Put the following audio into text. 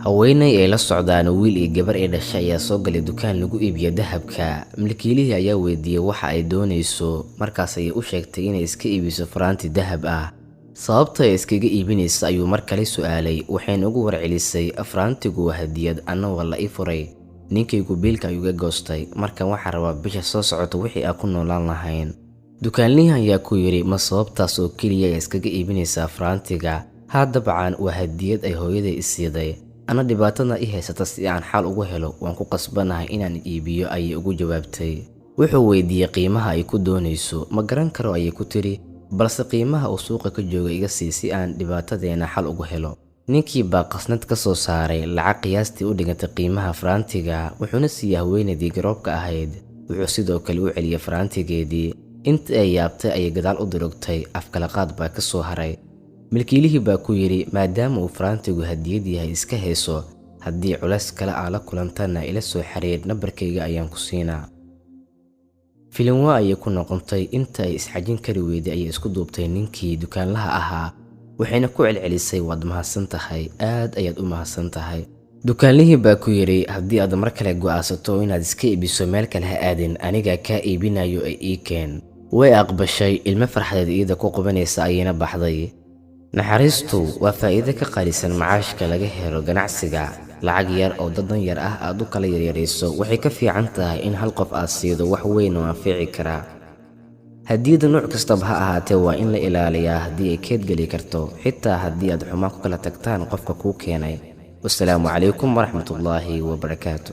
haweeney ay la socdaan wiil iyo gabar ay dhashay ayaa soo galay dukaan lagu iibiyo dahabka. Milkiilihii ayaa weydiiyay waxa ay doonayso, markaas ayay u sheegtay inay iska iibiso faraanti dahab ah. sababta ay iskaga iibinayso ayuu mar kale su'aalay, waxayna ugu warcelisay faraantigu waa hadiyad anna la ii furay. ninkaygu biilka ayuu ga goostay, markan waxaan rabaa bisha soo socota wixii aan ku noolaan lahayn. dukaanlihi ayaa ku yiri ma sababtaas oo keliya ay iskaga iibinaysaa faraantiga? haa dabcan waa hadiyad ay hooyaday i siiday, ana dhibaatada i haysata si aan xal ugu helo waan ku qasbanahay inaan iibiyo ayay ugu jawaabtay. wuxuu weydiiyay qiimaha ay ku doonayso. ma garan karo ayay ku tiri, balse qiimaha uu suuqa ka jooga iga sii si aan dhibaatadeena xal ugu helo. ninkii baa qasnad ka soo saaray lacag qiyaastii u dhigantay qiimaha faraantiga, wuxuuna siiyay haweenaydii garoobka ahayd. wuxuu sidoo kale u celiyay faraantigeedii. inta ay yaabtay ayay gadaal u durugtay, afkalaqaad baa ka soo haray. milkiilihii baa ku yiri maadaama uu faraantigu hadiyad yahay iska hayso, haddii culays kale aa la kulantana ila soo xiriir, nambarkayga ayaan ku siinaa. filimwa ayay ku noqontay. inta ay isxajin kari weyday ayay isku duubtay ninkii dukaanlaha ahaa, waxayna ku celcelisay waad mahadsan tahay, aad ayaad u mahadsan tahay. dukaanlihii baa ku yiri haddii aad mar kale go'aansato inaad iska iibiso meel kale ha aadin, anigaa kaa iibinayo ee ii keen. way aqbashay, ilmo farxadeed iyada ku qubanaysa ayayna baxday. naxariistu waa faa'iido ka qaalisan macaashka laga helo ganacsiga. lacag yar oo dadan yar ah aad u kala yaryarayso waxay ka fiican tahay in hal qof aad siido wax weyn oo anfici kara. hadiyada nooc kastaba ha ahaatee waa in la ilaaliyaa haddii ay keed geli karto, xitaa haddii aad xumaan ku kala tagtaan qofka kuu keenay. wassalaamu calaykum waraxmatullaahi wabarakaatu.